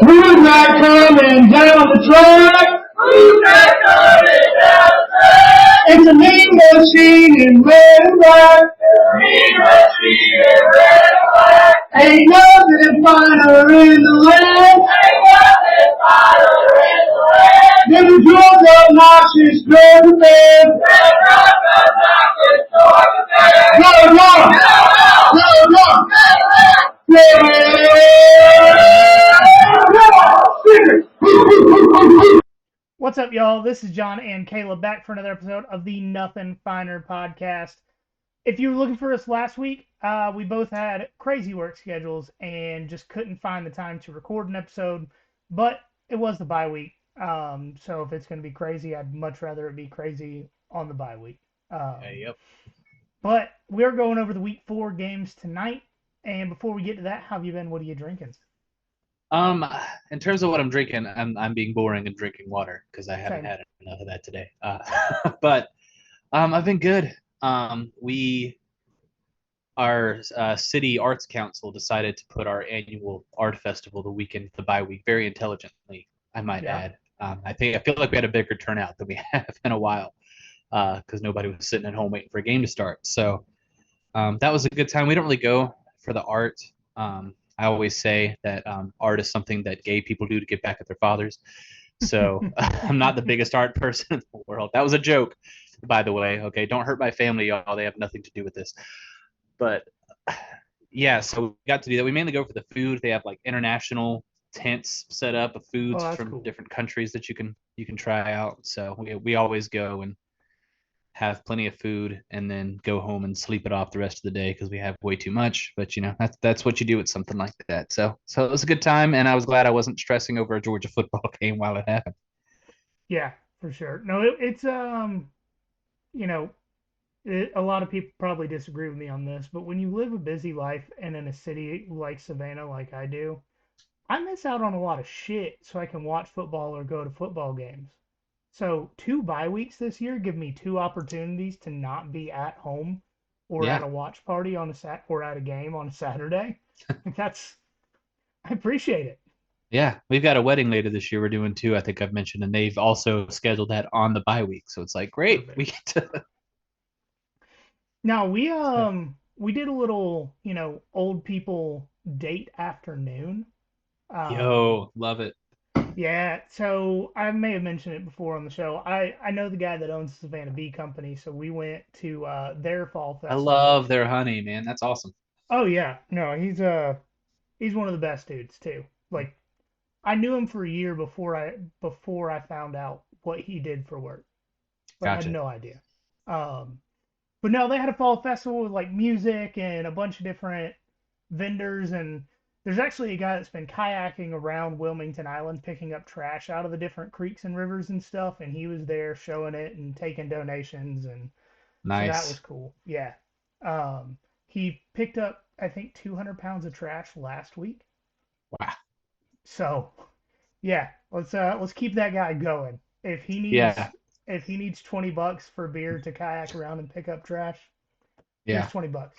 Who's not coming down the track? Who's not coming down the track? It's a mean machine in red and black. Mean machine in red and black. Ain't nothing finer in the land. Ain't nothing finer in the land. Them drunk obnoxious Georgia fans. Them drunk obnoxious Georgia fans. Go, go! Go, go! What's up, y'all? This is John and Caleb back for another episode of the Nothing Finer podcast. If you were looking for us last week, we both had crazy work schedules and just couldn't find the time to record an episode, but it was the bye week. So if it's going to be crazy, I'd much rather it be crazy on the bye week. Yep. But we're going over the week 4 games tonight. And before we get to that, how have you been? What are you drinking? In terms of what I'm drinking, I'm being boring and drinking water because I haven't Same. had enough of that today. But I've been good. Our city arts council decided to put our annual art festival the weekend, the bye week, very intelligently, I might add. I feel like we had a bigger turnout than we have in a while because nobody was sitting at home waiting for a game to start. So that was a good time. We don't really go for the art. I always say that art is something that gay people do to get back at their fathers. So I'm not the biggest art person in the world. That was a joke, by the way. Okay, don't hurt my family, y'all. They have nothing to do with this. But yeah, so we got to do that. We mainly go for the food. They have like international tents set up of foods from cool. different countries that you can try out. So we always go and have plenty of food and then go home and sleep it off the rest of the day because we have way too much. But that's what you do with something like that. So it was a good time, and I was glad I wasn't stressing over a Georgia football game while it happened. Yeah, for sure. No, it's a lot of people probably disagree with me on this, but when you live a busy life and in a city like Savannah, like I do, I miss out on a lot of shit so I can watch football or go to football games. So 2 bye weeks this year give me 2 opportunities to not be at home or Yeah. at a watch party or at a game on a Saturday. I appreciate it. Yeah, we've got a wedding later this year. We're doing too. I think I've mentioned, and they've also scheduled that on the bye week. So it's like great. Perfect. We get to. Now we did a little, old people date afternoon. Yo, love it. Yeah, so I may have mentioned it before on the show. I know the guy that owns the Savannah Bee Company, so we went to their fall I festival. love their honey, man. That's awesome. Oh yeah, no, he's one of the best dudes too. Like I knew him for a year before I found out what he did for work. But I Gotcha. had no idea. But no, they had a fall festival with like music and a bunch of different vendors, and there's actually a guy that's been kayaking around Wilmington Island picking up trash out of the different creeks and rivers and stuff, and he was there showing it and taking donations, and so that was Nice. cool. Yeah. He picked up I think 200 pounds of trash last week. Wow. So yeah, let's keep that guy going. If he needs Yeah. if he needs $20 for beer to kayak around and pick up trash, here's Yeah. $20,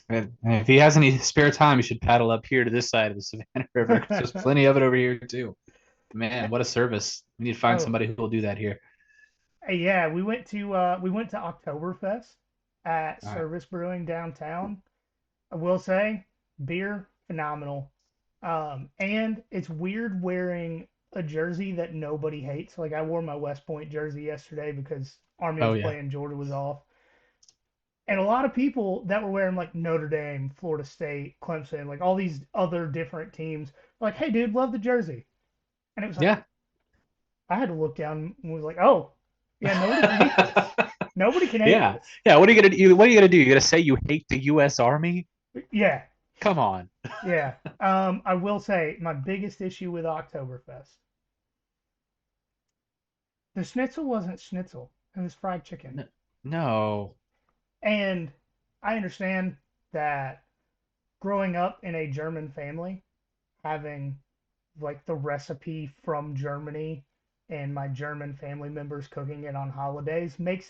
And if he has any spare time, he should paddle up here to this side of the Savannah River. There's plenty of it over here too. Man, what a service. We need to find Oh. somebody who will do that here. Yeah, we went to Oktoberfest at All right. Service Brewing downtown. I will say, beer phenomenal. And it's weird wearing a jersey that nobody hates. Like I wore my West Point jersey yesterday because Army Oh, was yeah. playing, Georgia was off. And a lot of people that were wearing like Notre Dame, Florida State, Clemson, like all these other different teams, were like, hey dude, love the jersey. And it was like, Yeah. I had to look down and was like, oh, yeah, nobody can hate this. Nobody can hate Yeah. this. Yeah. What are you gonna do? What are you gonna do? You gonna say you hate the U.S. Army? Yeah, Come on. yeah. I will say my biggest issue with Oktoberfest. The schnitzel wasn't schnitzel. It was fried chicken. No. And I understand that growing up in a German family, having like the recipe from Germany and my German family members cooking it on holidays makes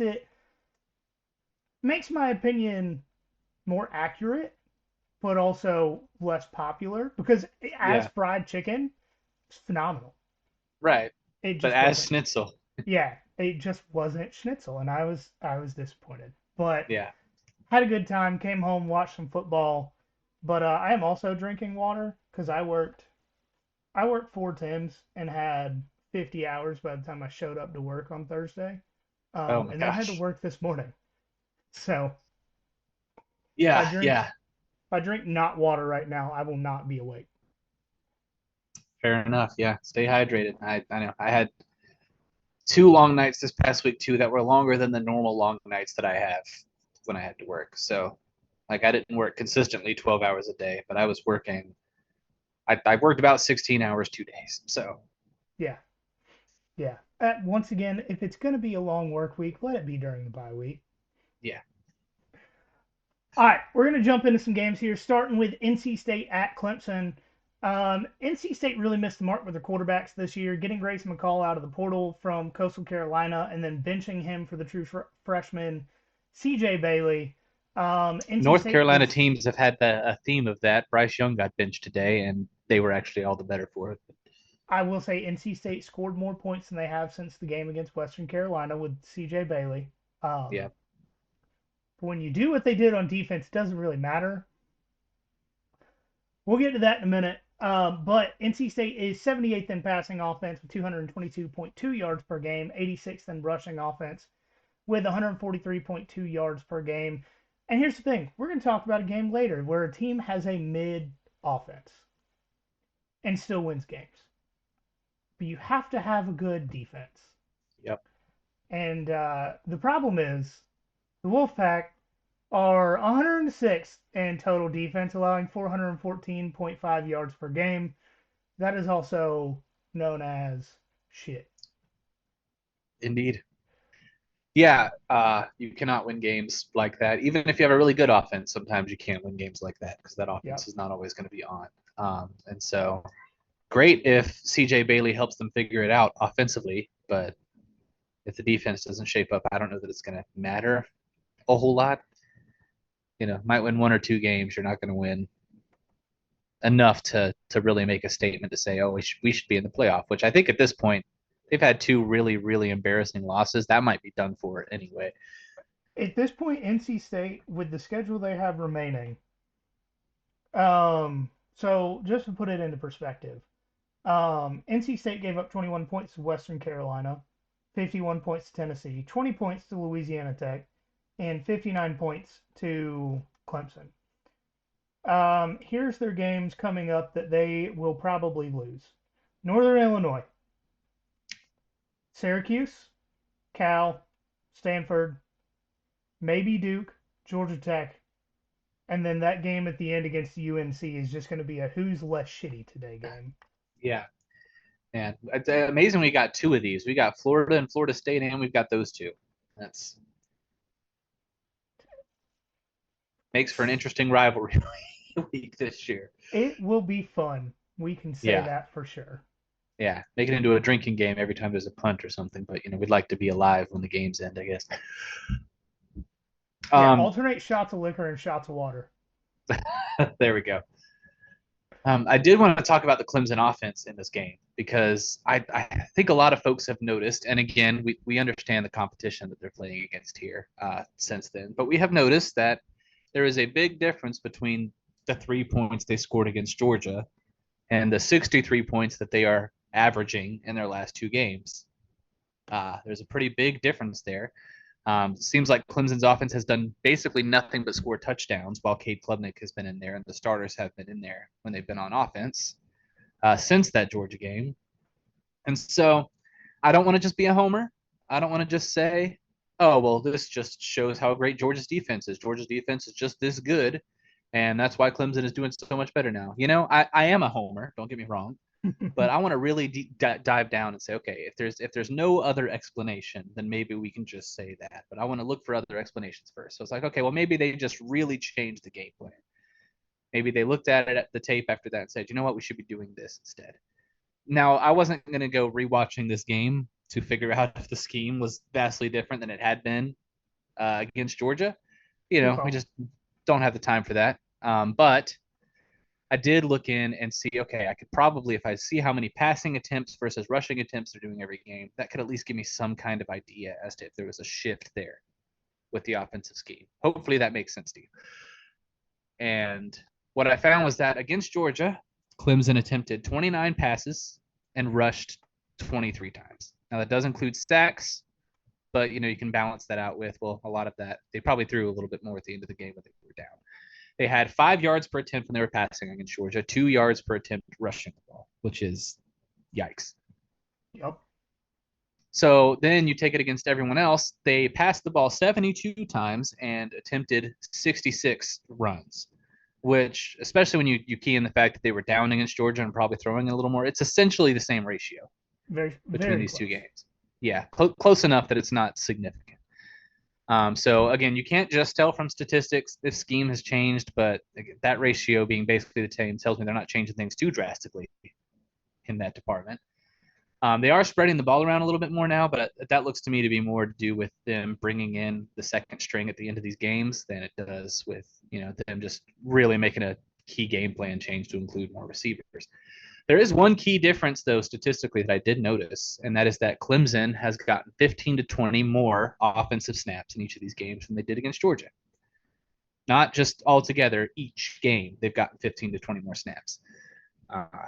my opinion more accurate, but also less popular because as Yeah. fried chicken, It's phenomenal. Right. It But just as wasn't. Schnitzel. Yeah, it just wasn't Schnitzel, and I was disappointed. But Yeah. had a good time. Came home, watched some football. But I am also drinking water because I worked 4 tens and had 50 hours by the time I showed up to work on Thursday. Oh my And then had to gosh. work this morning. So if I Yeah, drink yeah. if I drink not water right now, I will not be awake. Fair enough. Yeah. Stay hydrated. I know. I had 2 long nights this past week too that were longer than the normal long nights that I have when I had to work. So like I didn't work consistently 12 hours a day, but I was working. I worked about 16 hours 2 days. So Yeah, yeah. Once again, if it's going to be a long work week, let it be during the bye week. yeah. All right, we're going to jump into some games here, starting with NC State at Clemson. NC State really missed the mark with their quarterbacks this year, getting Grayson McCall out of the portal from Coastal Carolina and then benching him for the true freshman CJ Bailey. NC North State Carolina was, teams have had a theme of that. Bryce Young got benched today, and they were actually all the better for it. I will say, NC State scored more points than they have since the game against Western Carolina with CJ Bailey. Yeah. But when you do what they did on defense, it doesn't really matter. We'll get to that in a minute. But NC State is 78th in passing offense with 222.2 yards per game, 86th in rushing offense with 143.2 yards per game. And here's the thing, we're going to talk about a game later where a team has a mid offense and still wins games. But you have to have a good defense. Yep. And the problem is the Wolfpack are 106th in total defense, allowing 414.5 yards per game. That is also known as shit. Indeed. Yeah, you cannot win games like that. Even if you have a really good offense, sometimes you can't win games like that because that offense Yep. is not always going to be on. And so, great if CJ Bailey helps them figure it out offensively, but if the defense doesn't shape up, I don't know that it's going to matter a whole lot. Might win 1 or 2 games. You're not going to win enough to really make a statement to say, oh, we should be in the playoff. Which I think at this point they've had 2 really really embarrassing losses. That might be done for anyway. At this point, NC State, with the schedule they have remaining, so just to put it into perspective, NC State gave up 21 points to Western Carolina, 51 points to Tennessee, 20 points to Louisiana Tech, and 59 points to Clemson. Here's their games coming up that they will probably lose: Northern Illinois, Syracuse, Cal, Stanford, maybe Duke, Georgia Tech, and then that game at the end against UNC is just going to be a who's less shitty today game. Yeah. And it's amazing we got 2 of these. We got Florida and Florida State, and we've got those 2. That's makes for an interesting rivalry week this year. It will be fun. We can say Yeah. that for sure. Yeah, make it into a drinking game every time there's a punt or something. But we'd like to be alive when the games end, I guess. Yeah, alternate shots of liquor and shots of water. There we go. I did want to talk about the Clemson offense in this game because I think a lot of folks have noticed, and again, we understand the competition that they're playing against here since then, but we have noticed that there is a big difference between the 3 points they scored against Georgia and the 63 points that they are averaging in their last 2 games. There's a pretty big difference there. Seems like Clemson's offense has done basically nothing but score touchdowns while Cade Klubnik has been in there and the starters have been in there when they've been on offense since that Georgia game. And so I don't want to just be a homer. I don't want to just say, oh, well, this just shows how great Georgia's defense is. Georgia's defense is just this good, and that's why Clemson is doing so much better now. I am a homer. Don't get me wrong. But I want to really dive down and say, okay, if there's no other explanation, then maybe we can just say that. But I want to look for other explanations first. So it's like, okay, well, maybe they just really changed the game plan. Maybe they looked at it at the tape after that and said, you know what, we should be doing this instead. Now, I wasn't going to go rewatching this game to figure out if the scheme was vastly different than it had been against Georgia. We just don't have the time for that. But I did look in and see, okay, I could probably, if I see how many passing attempts versus rushing attempts they're doing every game, that could at least give me some kind of idea as to if there was a shift there with the offensive scheme. Hopefully that makes sense to you. And what I found was that against Georgia, Clemson attempted 29 passes and rushed 23 times. Now that does include sacks, but you can balance that out with, well, a lot of that they probably threw a little bit more at the end of the game when they were down. They had 5 yards per attempt when they were passing against Georgia, 2 yards per attempt rushing the ball, which is yikes. Yep. So then you take it against everyone else. They passed the ball 72 times and attempted 66 runs, which, especially when you key in the fact that they were down against Georgia and probably throwing a little more, it's essentially the same ratio between these 2 games. Yeah, close enough that it's not significant. So again, you can't just tell from statistics this scheme has changed, but that ratio being basically the same tells me they're not changing things too drastically in that department. They are spreading the ball around a little bit more now, but that looks to me to be more to do with them bringing in the second string at the end of these games than it does with them just really making a key game plan change to include more receivers. There is one key difference, though, statistically that I did notice, and that is that Clemson has gotten 15 to 20 more offensive snaps in each of these games than they did against Georgia. Not just altogether, each game, they've gotten 15 to 20 more snaps.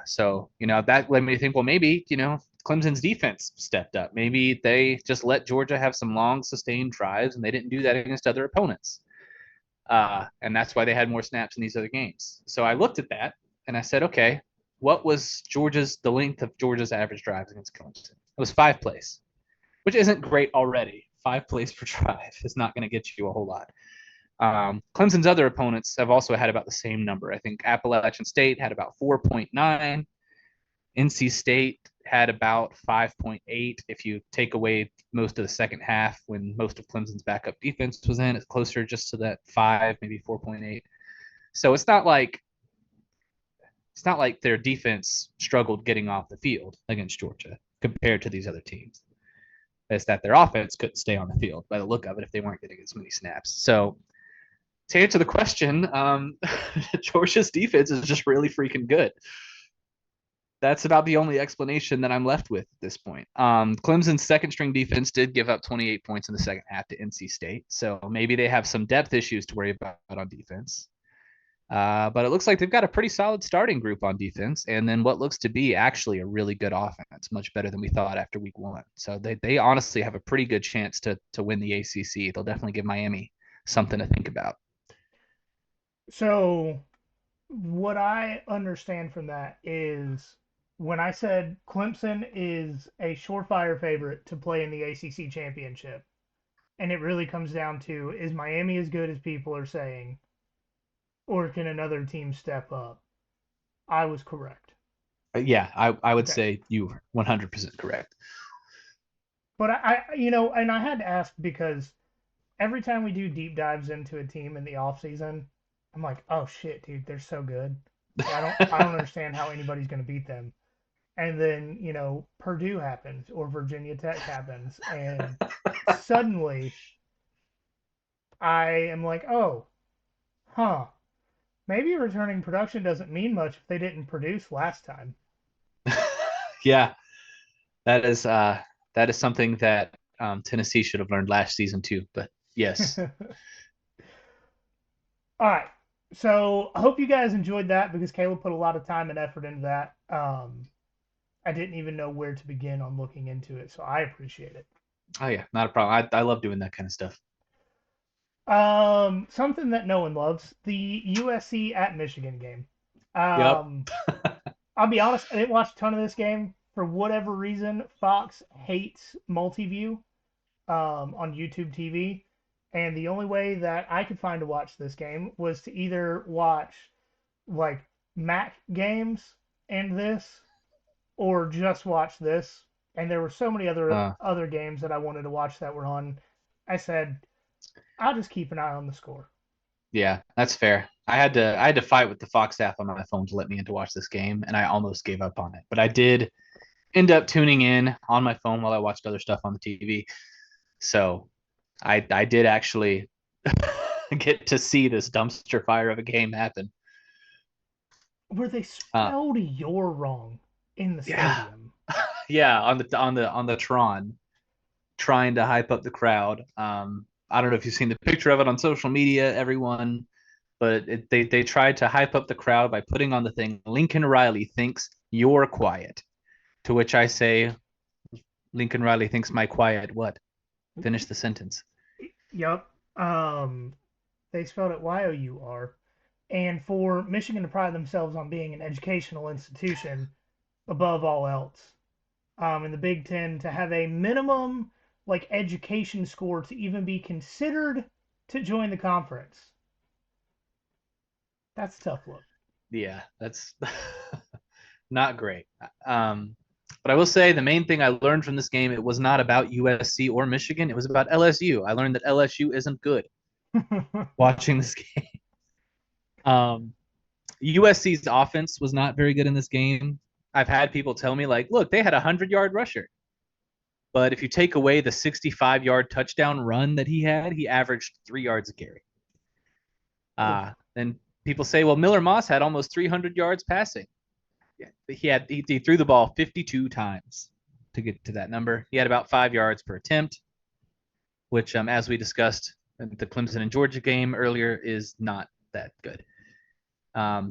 So that led me to think, well, maybe, Clemson's defense stepped up. Maybe they just let Georgia have some long, sustained drives, and they didn't do that against other opponents. And that's why they had more snaps in these other games. So I looked at that, and I said, okay, what was the length of Georgia's average drives against Clemson? It was 5 plays, which isn't great already. 5 plays per drive is not going to get you a whole lot. Clemson's other opponents have also had about the same number. I think Appalachian State had about 4.9. NC State had about 5.8. If you take away most of the second half when most of Clemson's backup defense was in, it's closer just to that 5, maybe 4.8. So it's not like their defense struggled getting off the field against Georgia compared to these other teams. It's that their offense couldn't stay on the field by the look of it if they weren't getting as many snaps. So to answer the question, Georgia's defense is just really freaking good. That's about the only explanation that I'm left with at this point. Clemson's second string defense did give up 28 points in the second half to NC State. So maybe they have some depth issues to worry about on defense. But it looks like they've got a pretty solid starting group on defense, and then what looks to be actually a really good offense, much better than we thought after week 1. So they honestly have a pretty good chance to win the ACC. They'll definitely give Miami something to think about. So what I understand from that is when I said Clemson is a surefire favorite to play in the ACC championship, and it really comes down to, is Miami as good as people are saying, or can another team step up? I was correct. Yeah, I would say you were 100% correct. But and I had to ask because every time we do deep dives into a team in the off season, I'm like, oh shit, dude, they're so good. I don't understand how anybody's going to beat them. And then, Purdue happens or Virginia Tech happens, and suddenly I am like, oh, huh. Maybe returning production doesn't mean much if they didn't produce last time. Yeah, that is something that Tennessee should have learned last season too. But yes. All right. So I hope you guys enjoyed that because Caleb put a lot of time and effort into that. I didn't even know where to begin on looking into it, so I appreciate it. Oh yeah, not a problem. I love doing that kind of stuff. Something that no one loves, the USC at Michigan game. Yep. I'll be honest, I didn't watch a ton of this game. For whatever reason, Fox hates multi-view on YouTube TV. And the only way that I could find to watch this game was to either watch like MAC games and this, or just watch this. And there were so many other games that I wanted to watch that were on. I said, I'll just keep an eye on the score. Yeah, that's fair. I had to fight with the Fox app on my phone to let me in to watch this game, and I almost gave up on it. But I did end up tuning in on my phone while I watched other stuff on the TV. So I did actually get to see this dumpster fire of a game happen. where they spelled "you're" wrong in the stadium. Yeah, on the Tron, trying to hype up the crowd. I don't know if you've seen the picture of it on social media, everyone, but they tried to hype up the crowd by putting on the thing, Lincoln Riley thinks you're quiet. To which I say, Lincoln Riley thinks my quiet what? Finish the sentence. Yep. They spelled it Y-O-U-R. And for Michigan to pride themselves on being an educational institution above all else, in the Big Ten, to have a minimum like education score to even be considered to join the conference, that's a tough look. Yeah, that's not great. But I will say the main thing I learned from this game, it was not about USC or Michigan. It was about LSU. I learned that LSU isn't good watching this game. USC's offense was not very good in this game. I've had people tell me, like, look, they had a 100-yard rusher. But if you take away the 65-yard touchdown run that he had, he averaged 3 yards a carry. Then people say, well, Miller Moss had almost 300 yards passing. Yeah, he threw the ball 52 times to get to that number. He had about 5 yards per attempt, which, as we discussed in the Clemson and Georgia game earlier, is not that good.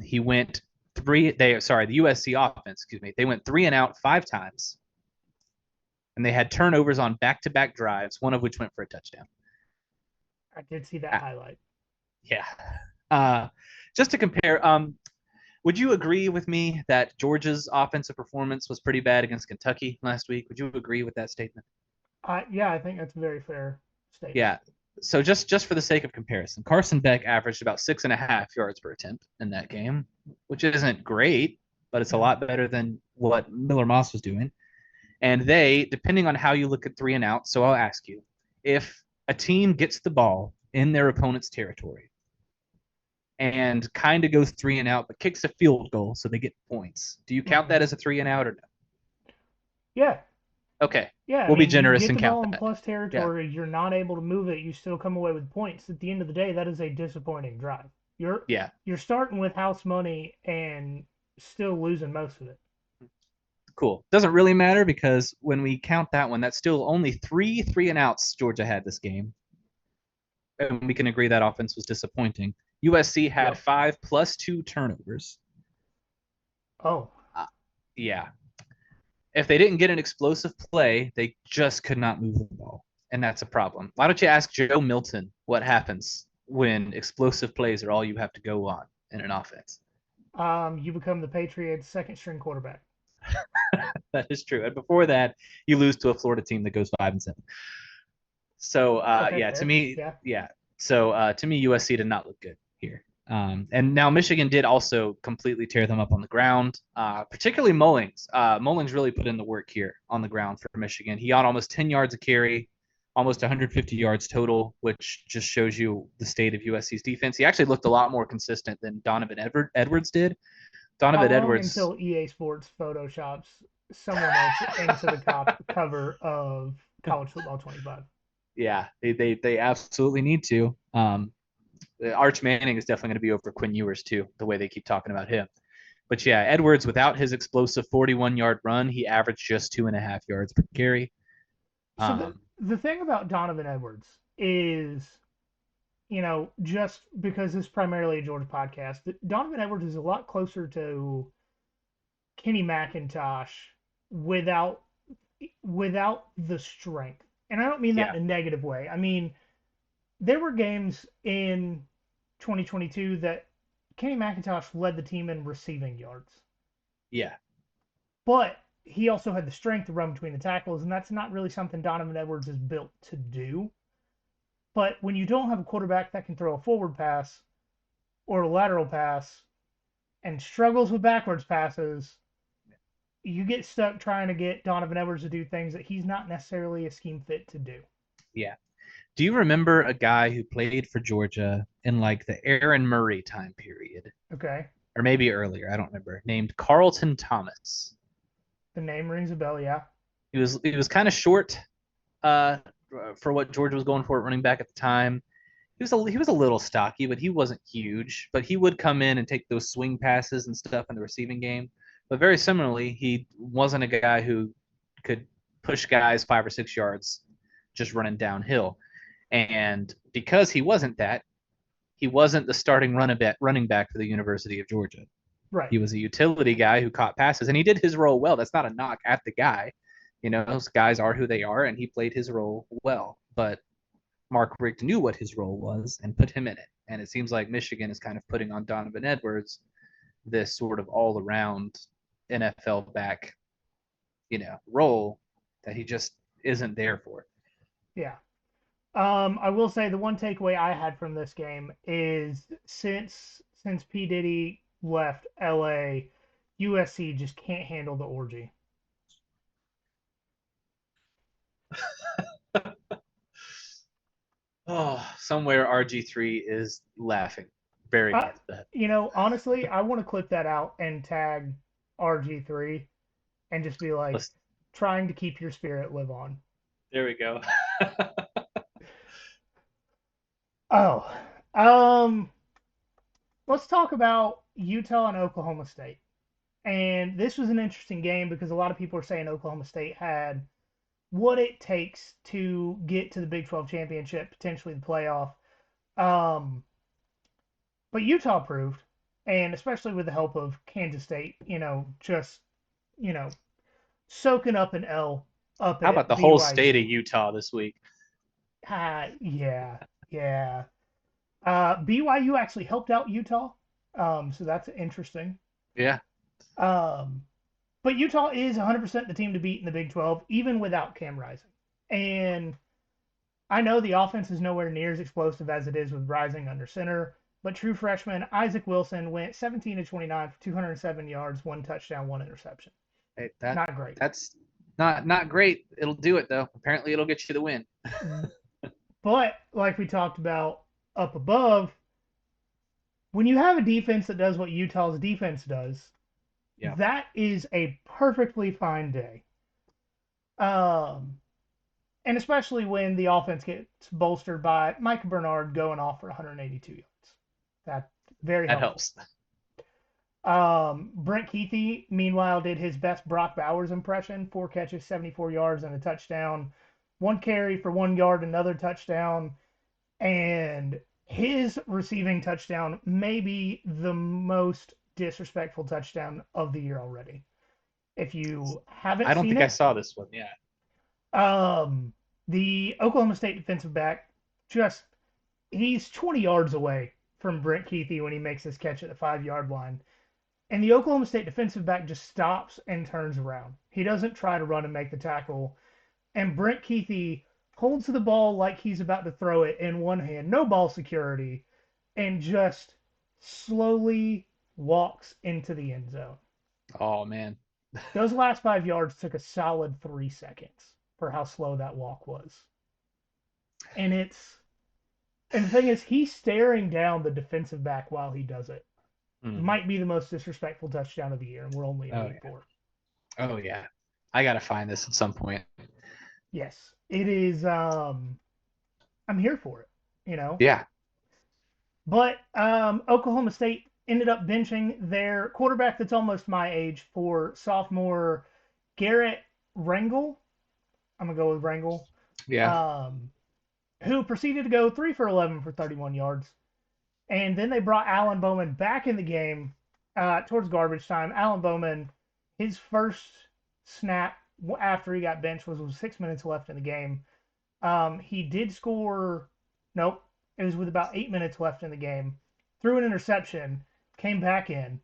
He went the USC offense, they went 3 and out 5 times. And they had turnovers on back-to-back drives, one of which went for a touchdown. I did see that highlight. Yeah. Just to compare, would you agree with me that Georgia's offensive performance was pretty bad against Kentucky last week? Would you agree with that statement? Yeah, I think that's a very fair statement. Yeah. So just for the sake of comparison, Carson Beck averaged about 6.5 yards per attempt in that game, which isn't great, but it's a lot better than what Miller Moss was doing. And they, depending on how you look at 3 and out, so I'll ask you, if a team gets the ball in their opponent's territory and kind of goes 3 and out, but kicks a field goal so they get points, do you count that as a 3 and out or no? Yeah. Okay. Yeah. We'll be generous and count that. In that. plus territory, you're not able to move it. You still come away with points. At the end of the day, that is a disappointing drive. You're starting with house money and still losing most of it. Cool. Doesn't really matter because when we count that one, that's still only 3 and outs Georgia had this game. And we can agree that offense was disappointing. USC had 5 plus 2 turnovers. Oh. Yeah. If they didn't get an explosive play, they just could not move the ball. And that's a problem. Why don't you ask Joe Milton what happens when explosive plays are all you have to go on in an offense? You become the Patriots' second-string quarterback. That is true. And before that, you lose to a Florida team that goes 5-7. So, to me, So, to me, USC did not look good here. And now Michigan did also completely tear them up on the ground, particularly Mullings. Mullings really put in the work here on the ground for Michigan. He got almost 10 yards a carry, almost 150 yards total, which just shows you the state of USC's defense. He actually looked a lot more consistent than Donovan Edwards did. Donovan Edwards. Until EA Sports photoshops someone else into the cover of College Football 25. Yeah, they absolutely need to. Arch Manning is definitely going to be over Quinn Ewers too, the way they keep talking about him. But yeah, Edwards, without his explosive 41-yard run, he averaged just 2.5 yards per carry. So the thing about Donovan Edwards is, just because this is primarily a Georgia podcast, Donovan Edwards is a lot closer to Kenny McIntosh without the strength. And I don't mean that in a negative way. I mean, there were games in 2022 that Kenny McIntosh led the team in receiving yards. Yeah. But he also had the strength to run between the tackles, and that's not really something Donovan Edwards is built to do. But when you don't have a quarterback that can throw a forward pass or a lateral pass and struggles with backwards passes, you get stuck trying to get Donovan Edwards to do things that he's not necessarily a scheme fit to do. Yeah. Do you remember a guy who played for Georgia in like the Aaron Murray time period? Okay. Or maybe earlier, I don't remember, named Carlton Thomas. The name rings a bell, yeah. He was kind of short for what Georgia was going for at running back at the time. he was a little stocky, but he wasn't huge. But he would come in and take those swing passes and stuff in the receiving game. But very similarly, he wasn't a guy who could push guys 5 or 6 yards just running downhill. And because he wasn't that, he wasn't the starting running back for the University of Georgia. Right. He was a utility guy who caught passes, and he did his role well. That's not a knock at the guy. Those guys are who they are, and he played his role well. But Mark Richt knew what his role was and put him in it. And it seems like Michigan is kind of putting on Donovan Edwards this sort of all-around NFL back, role that he just isn't there for. Yeah. I will say the one takeaway I had from this game is since P. Diddy left LA, USC just can't handle the orgy. Oh, somewhere RG3 is laughing very much. Honestly, I want to clip that out and tag RG3 and just be like, trying to keep your spirit live on. There we go. Let's talk about Utah and Oklahoma State. And this was an interesting game because a lot of people are saying Oklahoma State had what it takes to get to the Big 12 championship, potentially the playoff. But Utah proved, and especially with the help of Kansas State, just soaking up an L up. How about the whole state of Utah this week? Yeah. BYU actually helped out Utah, so that's interesting. Yeah. But Utah is 100% the team to beat in the Big 12, even without Cam Rising. And I know the offense is nowhere near as explosive as it is with Rising under center, but true freshman Isaac Wilson went 17 of 29 for 207 yards, 1 touchdown, 1 interception. Hey, not great. That's not great. It'll do it, though. Apparently, it'll get you the win. But like we talked about up above, when you have a defense that does what Utah's defense does, yeah, that is a perfectly fine day. And especially when the offense gets bolstered by Micah Bernard going off for 182 yards. That helps. Brent Keithy, meanwhile, did his best Brock Bowers impression: 4 catches, 74 yards, and a touchdown. 1 carry for 1 yard, another touchdown. And his receiving touchdown may be the most disrespectful touchdown of the year already. If you haven't seen it, I don't think I saw this one yet. The Oklahoma State defensive back, he's 20 yards away from Brent Keithy when he makes his catch at the 5-yard line. And the Oklahoma State defensive back just stops and turns around. He doesn't try to run and make the tackle. And Brent Keithy holds the ball like he's about to throw it in one hand, no ball security, and just slowly walks into the end zone. Oh, man. Those last 5 yards took a solid 3 seconds for how slow that walk was. And the thing is, he's staring down the defensive back while he does it. Might be the most disrespectful touchdown of the year, and we're only in week 4. Oh, yeah. I got to find this at some point. Yes. It is, I'm here for it, Yeah. But Oklahoma State ended up benching their quarterback that's almost my age for sophomore Garrett Rangel. I'm going to go with Rangel. Yeah. Who proceeded to go 3 for 11 for 31 yards. And then they brought Alan Bowman back in the game towards garbage time. Alan Bowman, his first snap after he got benched was 6 minutes left in the game. He did score. Nope. It was with about 8 minutes left in the game. Threw an interception, came back in,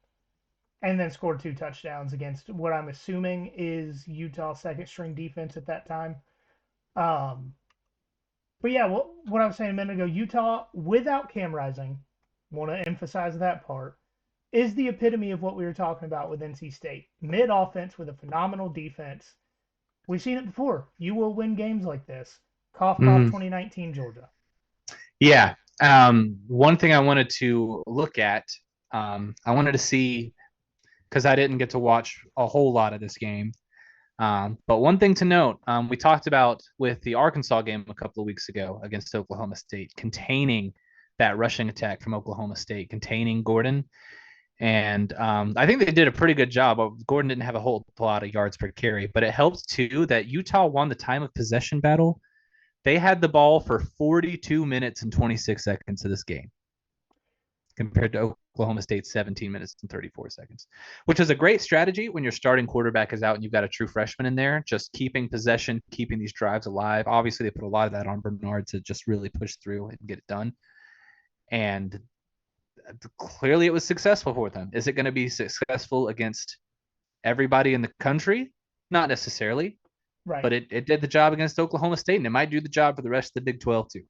and then scored 2 touchdowns against what I'm assuming is Utah's second-string defense at that time. But yeah, what I was saying a minute ago, Utah, without Cam Rising, want to emphasize that part, is the epitome of what we were talking about with NC State. Mid-offense with a phenomenal defense. We've seen it before. You will win games like this. Cough, cough, 2019 Georgia. Yeah. One thing I wanted to look at, I wanted to see, because I didn't get to watch a whole lot of this game. But one thing to note, we talked about with the Arkansas game a couple of weeks ago against Oklahoma State, containing that rushing attack from Oklahoma State, containing Gordon. And I think they did a pretty good job. Gordon didn't have a whole lot of yards per carry, but it helped too that Utah won the time of possession battle. They had the ball for 42 minutes and 26 seconds of this game compared to Oklahoma State's 17 minutes and 34 seconds, which is a great strategy when your starting quarterback is out and you've got a true freshman in there, just keeping possession, keeping these drives alive. Obviously, they put a lot of that on Bernard to just really push through and get it done. And clearly it was successful for them. Is it going to be successful against everybody in the country? Not necessarily. Right. But it did the job against Oklahoma State, and it might do the job for the rest of the Big 12 too.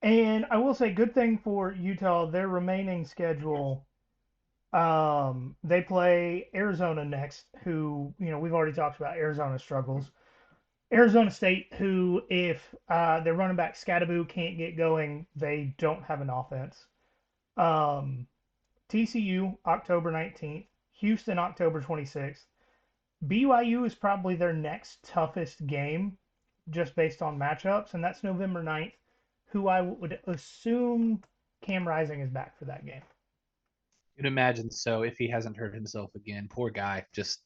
And I will say, good thing for Utah, their remaining schedule, they play Arizona next, who, we've already talked about Arizona struggles. Arizona State, who, if their running back Scatteroo can't get going, they don't have an offense. TCU, October 19th. Houston, October 26th. BYU is probably their next toughest game, just based on matchups, and that's November 9th, who I would assume Cam Rising is back for that game. You'd imagine so if he hasn't hurt himself again. Poor guy. Just.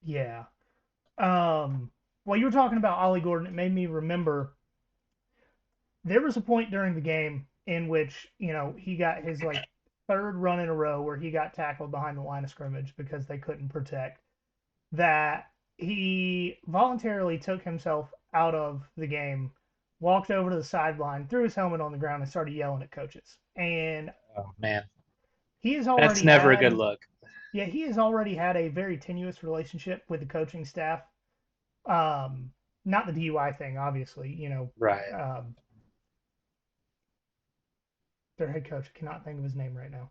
Yeah. While you were talking about Ollie Gordon, it made me remember there was a point during the game in which, he got his third run in a row where he got tackled behind the line of scrimmage because they couldn't protect, that he voluntarily took himself out of the game, walked over to the sideline, threw his helmet on the ground, and started yelling at coaches. And oh man, he has already that's never a good look. Yeah, he has already had a very tenuous relationship with the coaching staff. Not the DUI thing, obviously, Right. Their head coach, I cannot think of his name right now.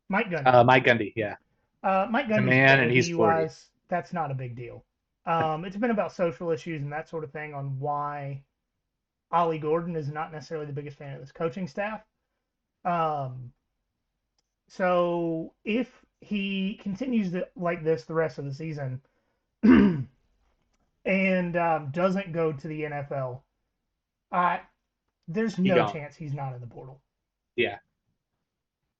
Mike Gundy. Mike Gundy, yeah. Mike Gundy's man, and he's 40. That's not a big deal. It's been about social issues and that sort of thing on why Ollie Gordon is not necessarily the biggest fan of this coaching staff. So if he continues like this the rest of the season and doesn't go to the NFL, there's no chance he's not in the portal. Yeah.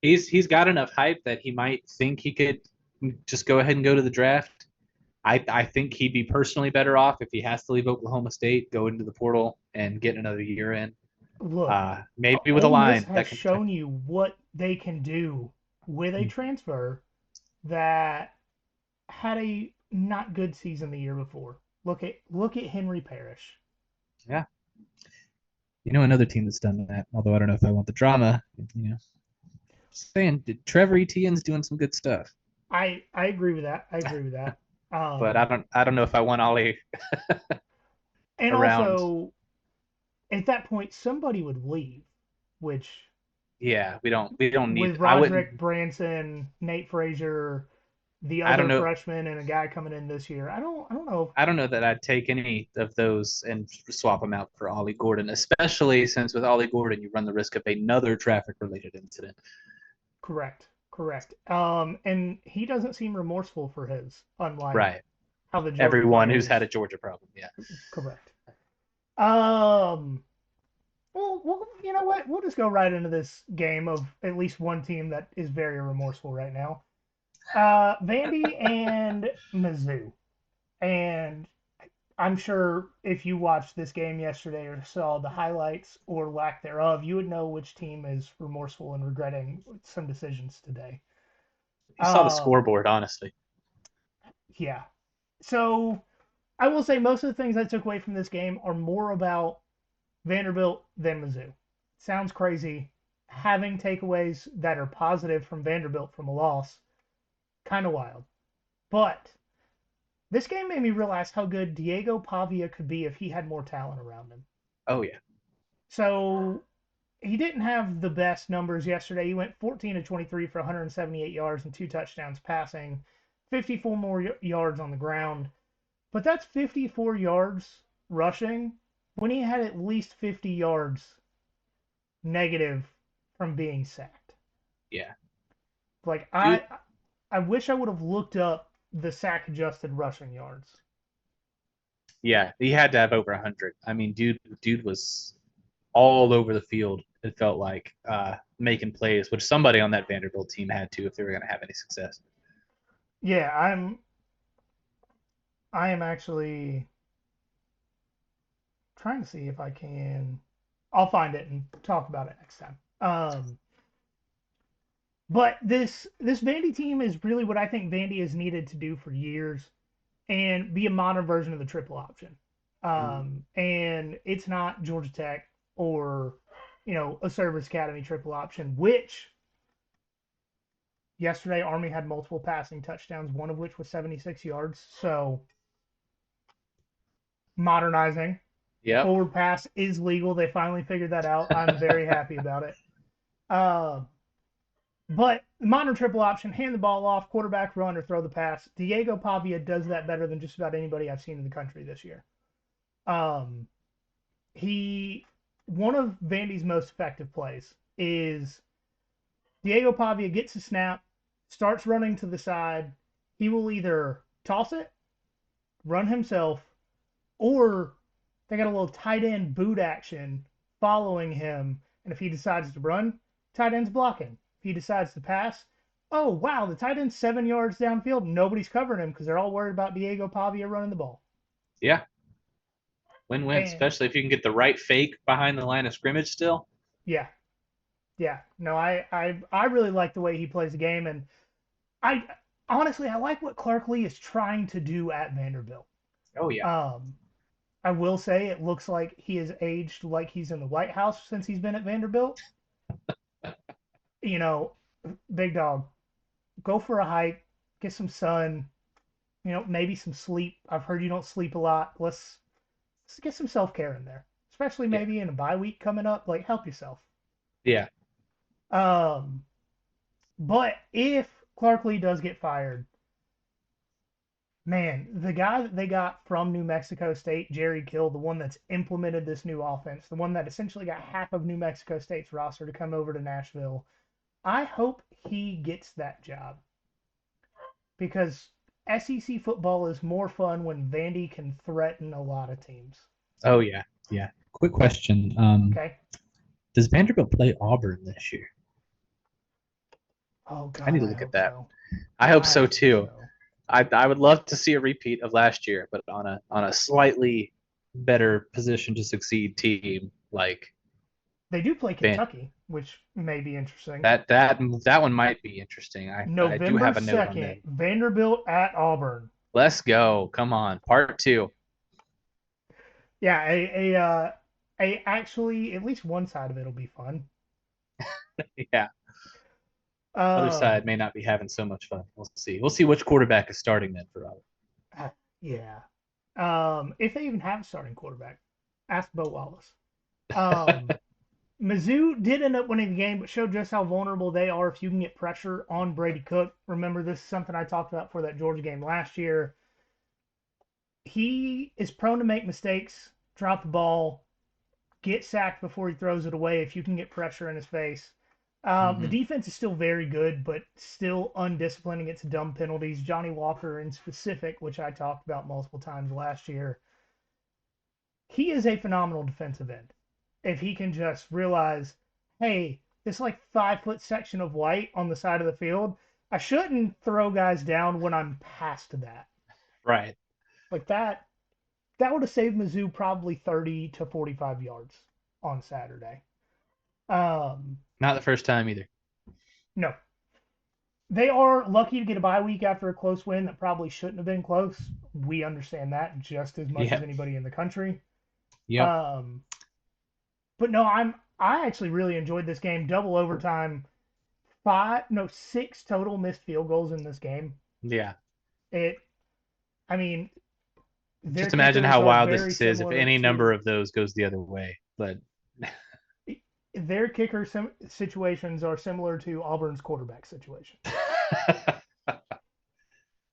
He's got enough hype that he might think he could just go ahead and go to the draft. I think he'd be personally better off if he has to leave Oklahoma State, go into the portal, and get another year in. Look, maybe with a line that has shown you what they can do with a transfer that had a not good season the year before. Look at Henry Parrish. Yeah. Another team that's done that, although I don't know if I want the drama, just saying, Trevor Etienne's doing some good stuff. I agree with that. But I don't know if I want Ollie and around. Also, at that point, somebody would leave, which we don't need. With Roderick Branson, Nate Frazier, the other freshman, and a guy coming in this year. I don't know. I don't know that I'd take any of those and swap them out for Ollie Gordon, especially since with Ollie Gordon you run the risk of another traffic-related incident. Correct. And he doesn't seem remorseful for his, unlike how the Georgia everyone players. who's had a Georgia problem. Yeah. Correct. Well, you know what? We'll just go right into this game of at least one team that is very remorseful right now. Vandy and Mizzou. And I'm sure if you watched this game yesterday or saw the highlights or lack thereof, you would know which team is remorseful and regretting some decisions today. You saw the scoreboard, honestly. Yeah. So I will say most of the things I took away from this game are more about Vanderbilt than Mizzou. Sounds crazy. Having takeaways that are positive from Vanderbilt from a loss, kind of wild. But this game made me realize how good Diego Pavia could be if he had more talent around him. Oh, yeah. So he didn't have the best numbers yesterday. He went 14 of 23 for 178 yards and 2 touchdowns passing, 54 more yards on the ground. But that's 54 yards rushing when he had at least 50 yards negative from being sacked. Yeah. I wish I would have looked up the sack-adjusted rushing yards. Yeah, he had to have over 100. I mean, dude was all over the field. It felt like making plays, which somebody on that Vanderbilt team had to if they were going to have any success. Yeah, I am actually trying to see if I can. I'll find it and talk about it next time. But this Vandy team is really what I think Vandy has needed to do for years, and be a modern version of the triple option. And it's not Georgia Tech or a Service Academy triple option, which yesterday Army had multiple passing touchdowns, one of which was 76 yards. So modernizing. Yeah. Forward pass is legal. They finally figured that out. I'm very happy about it. But modern triple option, hand the ball off, quarterback run or throw the pass. Diego Pavia does that better than just about anybody I've seen in the country this year. One of Vandy's most effective plays is Diego Pavia gets a snap, starts running to the side. He will either toss it, run himself, or they got a little tight end boot action following him. And if he decides to run, tight end's blocking. If he decides to pass, oh, wow, the tight end's 7 yards downfield. Nobody's covering him because they're all worried about Diego Pavia running the ball. Yeah. Win-win, especially if you can get the right fake behind the line of scrimmage still. Yeah. Yeah. No, I really like the way he plays the game. And I like what Clark Lea is trying to do at Vanderbilt. Oh, yeah. I will say it looks like he has aged like he's in the White House since he's been at Vanderbilt. Big dog, go for a hike, get some sun, maybe some sleep. I've heard you don't sleep a lot. Let's get some self-care in there, especially maybe in a bye week coming up. Like, help yourself. Yeah. But if Clark Lea does get fired, man, the guy that they got from New Mexico State, Jerry Kill, the one that's implemented this new offense, the one that essentially got half of New Mexico State's roster to come over to Nashville, I hope he gets that job. Because SEC football is more fun when Vandy can threaten a lot of teams. Oh, yeah. Yeah. Quick question. Okay. Does Vanderbilt play Auburn this year? Oh, God. I need to look at that. So. I hope so, too. I would love to see a repeat of last year, but on a slightly better position to succeed team like they do play Kentucky, which may be interesting. That one might be interesting. I do have a note 2nd, on that. Vanderbilt at Auburn. Let's go! Come on, part 2. Yeah, actually at least one side of it will be fun. Yeah. Other side may not be having so much fun. We'll see. We'll see which quarterback is starting then for Auburn. Yeah. If they even have a starting quarterback, ask Bo Wallace. Mizzou did end up winning the game, but showed just how vulnerable they are if you can get pressure on Brady Cook. Remember, this is something I talked about for that Georgia game last year. He is prone to make mistakes, drop the ball, get sacked before he throws it away if you can get pressure in his face. The defense is still very good, but still undisciplined against dumb penalties. Johnny Walker in specific, which I talked about multiple times last year, he is a phenomenal defensive end. If he can just realize, hey, this 5-foot section of white on the side of the field, I shouldn't throw guys down when I'm past that. Right. Like that would have saved Mizzou probably 30 to 45 yards on Saturday. Not the first time either. No. They are lucky to get a bye week after a close win that probably shouldn't have been close. We understand that just as much as anybody in the country. Yeah. But no, I actually really enjoyed this game. Double overtime. 6 total missed field goals in this game. Yeah. Just imagine how wild this is if any number of those goes the other way. But their kicker situations are similar to Auburn's quarterback situation.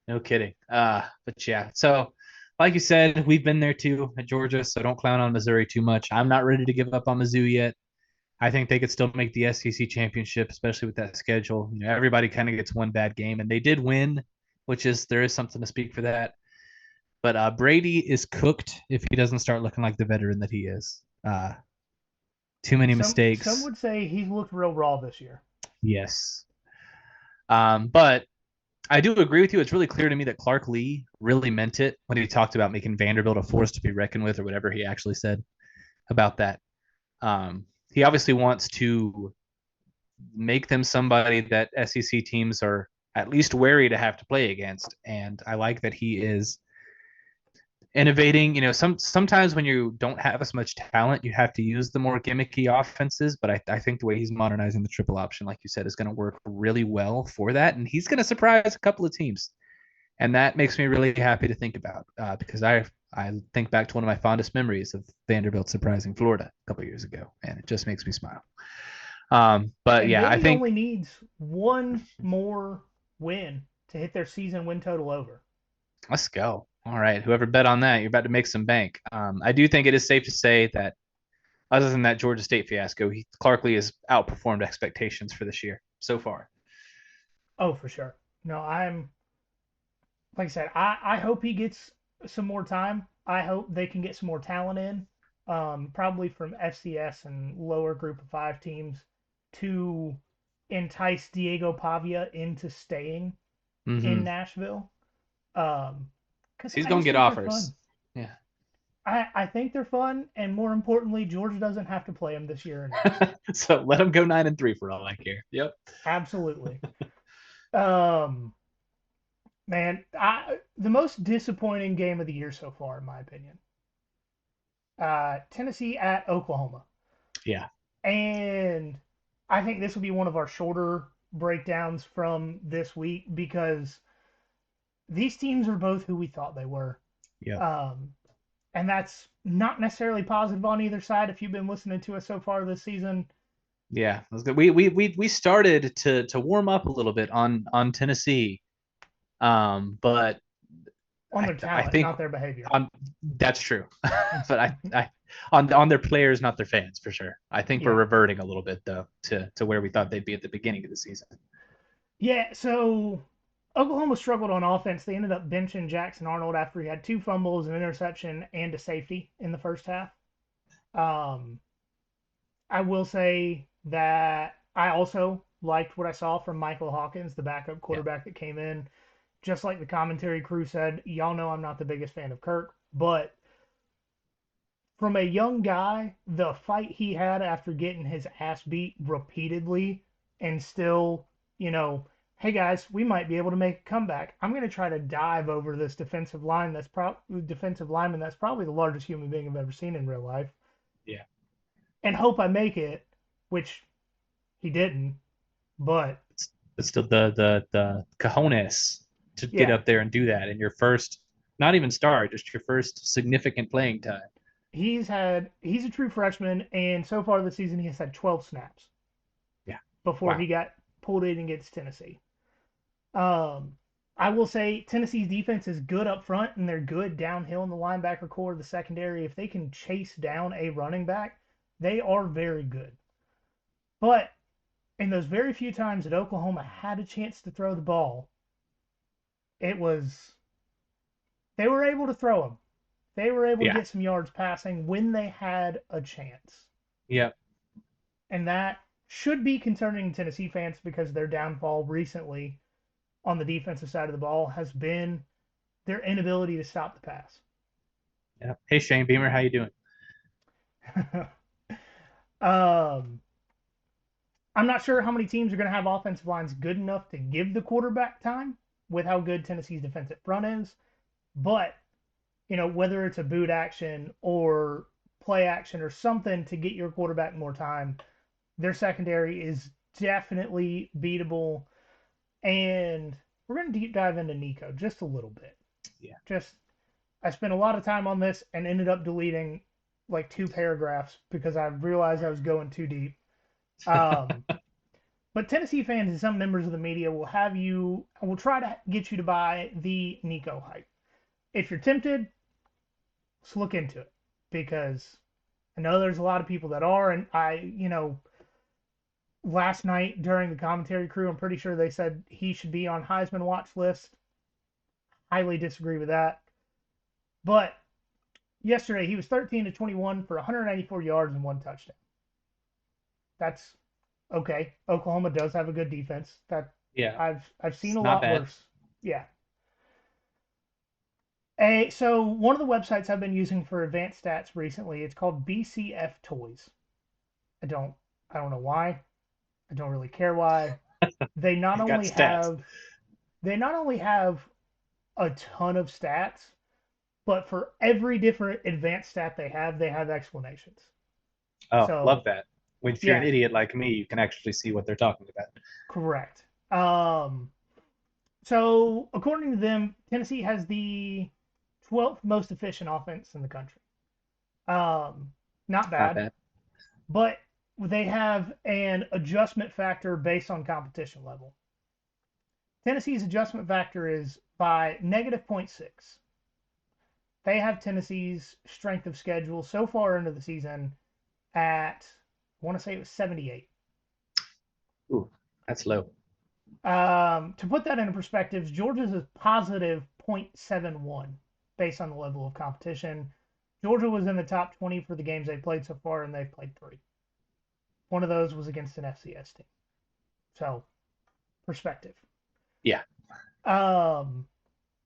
No kidding. But yeah, so like you said, we've been there too at Georgia, so don't clown on Missouri too much. I'm not ready to give up on Mizzou yet. I think they could still make the SEC championship, especially with that schedule. Everybody kind of gets one bad game, and they did win, there is something to speak for that. But Brady is cooked if he doesn't start looking like the veteran that he is. Too many Some mistakes. would say he's looked real raw this year. Yes. But I do agree with you. It's really clear to me that Clark Lee really meant it when he talked about making Vanderbilt a force to be reckoned with, or whatever he actually said about that. He obviously wants to make them somebody that SEC teams are at least wary to have to play against. And I like that he is innovating. Sometimes when you don't have as much talent, you have to use the more gimmicky offenses. But I think the way he's modernizing the triple option, like you said, is going to work really well for that. And he's going to surprise a couple of teams. And that makes me really happy to think about because I think back to one of my fondest memories of Vanderbilt surprising Florida a couple of years ago, and it just makes me smile. But and yeah, really I think only needs one more win to hit their season win total over. Let's go. All right, whoever bet on that, you're about to make some bank. I do think it is safe to say that other than that Georgia State fiasco, Clark Lee has outperformed expectations for this year so far. Oh, for sure. No, like I said, I hope he gets some more time. I hope they can get some more talent in, probably from FCS and lower group of 5 teams to entice Diego Pavia into staying in Nashville. Because he's going to get offers. Yeah. I think they're fun, and more importantly, Georgia doesn't have to play them this year. So let them go 9-3 for all I care. Yep. Absolutely. Man, the most disappointing game of the year so far, in my opinion. Tennessee at Oklahoma. Yeah. And I think this will be one of our shorter breakdowns from this week because these teams are both who we thought they were. Yeah. And that's not necessarily positive on either side. If you've been listening to us so far this season. Yeah, we started to warm up a little bit on Tennessee, but on their talent, I think, not their behavior. That's true, but I on their players, not their fans, for sure. I think we're reverting a little bit though to where we thought they'd be at the beginning of the season. Yeah, so Oklahoma struggled on offense. They ended up benching Jackson Arnold after he had 2 fumbles, an interception, and a safety in the first half. I will say that I also liked what I saw from Michael Hawkins, the backup quarterback that came in. Just like the commentary crew said, y'all know I'm not the biggest fan of Kirk, but from a young guy, the fight he had after getting his ass beat repeatedly and still, hey guys, we might be able to make a comeback. I'm going to try to dive over this defensive lineman that's probably the largest human being I've ever seen in real life. Yeah. And hope I make it, which he didn't, but still the cojones to get up there and do that in your first, not even start, just your first significant playing time. He's a true freshman, and so far this season he has had 12 snaps. Yeah. Before he got pulled in against Tennessee. I will say Tennessee's defense is good up front, and they're good downhill in the linebacker core of the secondary. If they can chase down a running back, they are very good. But in those very few times that Oklahoma had a chance to throw the ball, they were able to throw them. They were able to get some yards passing when they had a chance. Yep. And that should be concerning Tennessee fans because their downfall recently on the defensive side of the ball has been their inability to stop the pass. Yeah. Hey, Shane Beamer, how you doing? I'm not sure how many teams are going to have offensive lines good enough to give the quarterback time with how good Tennessee's defensive front is. But, whether it's a boot action or play action or something to get your quarterback more time, their secondary is definitely beatable. And we're going to deep dive into Nico just a little bit. Yeah. I spent a lot of time on this and ended up deleting like 2 paragraphs because I realized I was going too deep. But Tennessee fans and some members of the media will try to get you to buy the Nico hype. If you're tempted, let's look into it because I know there's a lot of people that are, and last night during the commentary crew, I'm pretty sure they said he should be on Heisman watch list. Highly disagree with that. But yesterday he was 13 to 21 for 194 yards and 1 touchdown. That's okay. Oklahoma does have a good defense. That Yeah, I've seen it's a not lot bad. worse. Yeah. So one of the websites I've been using for advanced stats recently, it's called BCF Toys. I don't I don't know why. I don't really care why. They not You got only stats. have they not only have a ton of stats, but for every different advanced stat they have explanations. Oh, love So that. When if you're an yeah, idiot like me, you can actually see what they're talking about. correct. So according to them, Tennessee has the 12th most efficient offense in the country. Um, Not Not bad, bad. but they have an adjustment factor based on competition level. Tennessee's adjustment factor is by negative zero point 0.6. They have Tennessee's strength of schedule so far into the season at, I want to say it was 78. Ooh, that's low. To put that into perspective, Georgia's is positive 0.71 based on the level of competition. Georgia was in the top 20 for the games they played so far, and they've played three. One of those was against an FCS team. So, perspective. Yeah. Um,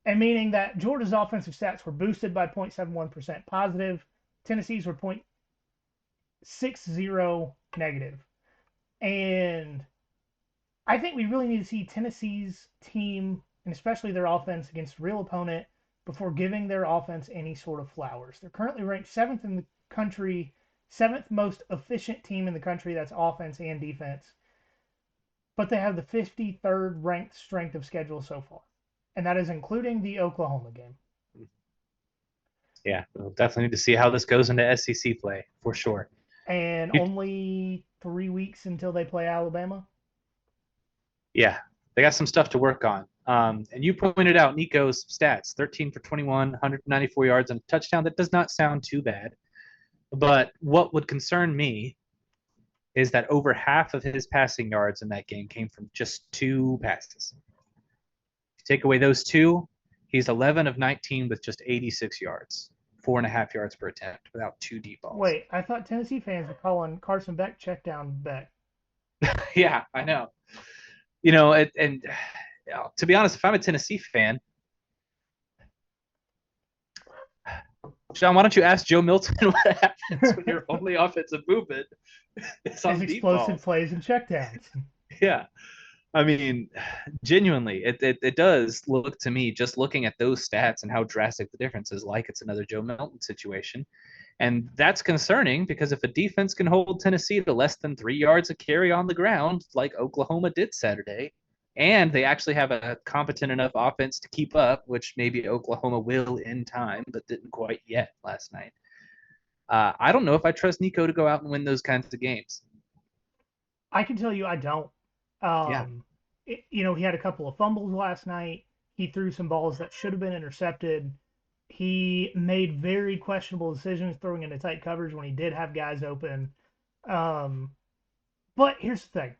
and meaning that Georgia's offensive stats were boosted by 0.71% positive, Tennessee's were 0.60 negative. And I think we really need to see Tennessee's team, and especially their offense, against a real opponent before giving their offense any sort of flowers. They're currently ranked seventh in the country, seventh most efficient team in the country. That's offense and defense. But they have the 53rd ranked strength of schedule so far. And that is including the Oklahoma game. Yeah, we'll definitely need to see how this goes into SEC play for sure. And only 3 weeks until they play Alabama. Yeah, they got some stuff to work on. And you pointed out Nico's stats 13 for 21, 194 yards, and a touchdown. That does not sound too bad. But what would concern me is that over half of his passing yards in that game came from just two passes. If you take away those two, he's 11 of 19 with just 86 yards, 4.5 yards per attempt without two deep balls. Wait, I thought Tennessee fans were calling Carson Beck check down Beck. Yeah, I know. You know, to be honest, if I'm a Tennessee fan, Sean, why don't you ask Joe Milton what happens when your only offensive movement is As on deep explosive balls? plays and checkdowns. Yeah. I mean, genuinely, it does look to me, just looking at those stats and how drastic the difference is, like it's another Joe Milton situation. And that's concerning because if a defense can hold Tennessee to less than 3 yards a carry on the ground, like Oklahoma did Saturday, and they actually have a competent enough offense to keep up, which maybe Oklahoma will in time, but didn't quite yet last night. I don't know if I trust Nico to go out and win those kinds of games. I can tell you I don't. Yeah. He had a couple of fumbles last night. He threw some balls that should have been intercepted. He made very questionable decisions throwing into tight coverage when he did have guys open. Um, but here's the thing,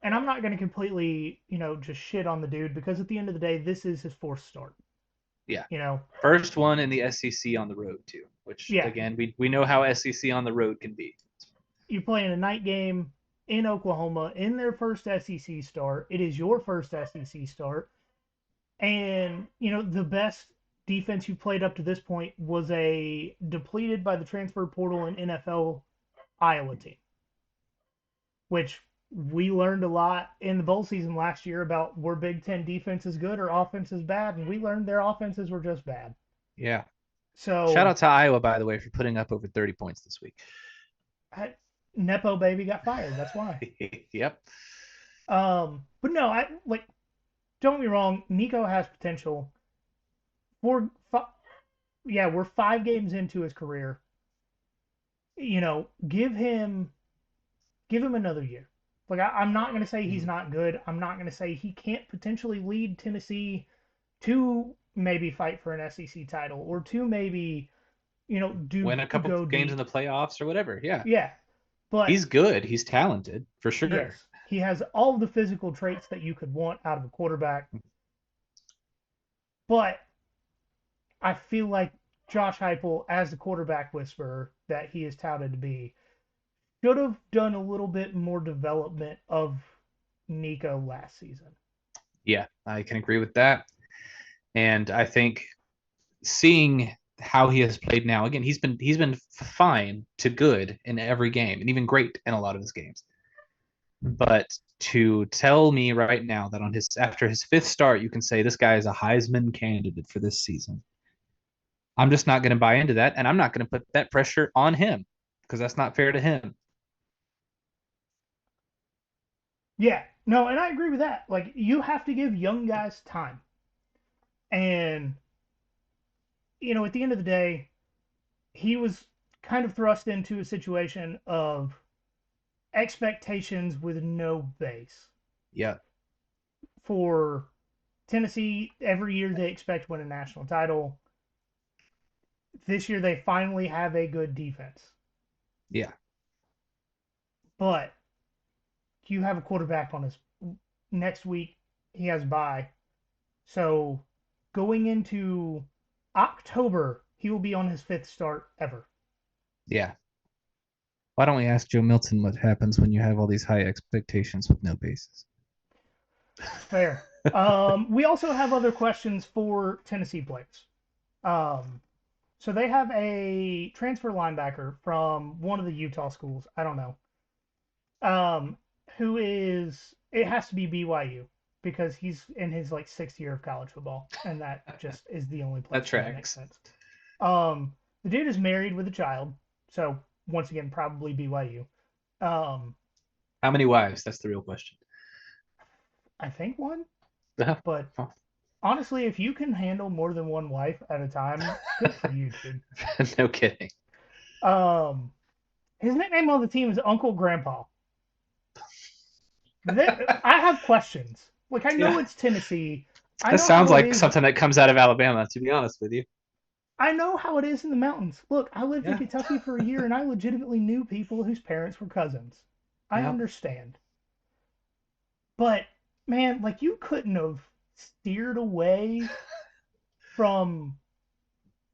and I'm not going to completely, just shit on the dude because at the end of the day, this is his fourth start. Yeah. You know, First one in the SEC on the road, too, which, yeah, again, we know how SEC on the road can be. you're playing a night game in Oklahoma in their first SEC start. It is your first SEC start. And, the best defense you played up to this point was a depleted by the transfer portal and NFL Iowa team, which we learned a lot in the bowl season last year about were Big Ten defenses good or offenses bad, and we learned their offenses were just bad. Yeah. Shout So, out to Iowa, by the way, for putting up over 30 points this week. Nepo baby got fired. That's why. Yep. But no, don't get me wrong. Nico has potential. We're 5 games into his career. Give him another year. Like I'm not going to say he's not good. I'm not going to say he can't potentially lead Tennessee to maybe fight for an SEC title or to maybe Win a couple go games deep. in the playoffs or whatever. Yeah. Yeah, but he's good. He's talented for sure. yes, he has all the physical traits that you could want out of a quarterback. But I feel like Josh Heupel, as the quarterback whisperer that he is touted to be, should have done a little bit more development of Nico last season. Yeah, I can agree with that. And I think seeing how he has played now, again, he's been fine to good in every game, and even great in a lot of his games. But to tell me right now that after his fifth start, you can say this guy is a Heisman candidate for this season, I'm just not going to buy into that, and I'm not going to put that pressure on him because that's not fair to him. Yeah, no, and I agree with that. Like, you have to give young guys time. And, at the end of the day, he was kind of thrust into a situation of expectations with no base. Yeah. For Tennessee, every year they expect to win a national title. This year they finally have a good defense. Yeah. But you have a quarterback on his next week. He has bye. So going into October, he will be on his fifth start ever. Yeah. Why don't we ask Joe Milton what happens when you have all these high expectations with no bases? Fair. We also have other questions for Tennessee players. So they have a transfer linebacker from one of the Utah schools. I don't know. Who is? It has to be BYU because he's in his like 6th year of college football, and that just is the only place that makes sense. The dude is married with a child, so once again, probably BYU. How many wives? That's the real question. I think one, but honestly, if you can handle more than one wife at a time, good for you, dude. No kidding. His nickname on the team is Uncle Grandpa. I have questions. Like, I know it's Tennessee. That sounds like something that comes out of Alabama, to be honest with you. I know how it is in the mountains. Look, I lived in Kentucky for a year, and I legitimately knew people whose parents were cousins. I understand. But, man, like, you couldn't have steered away from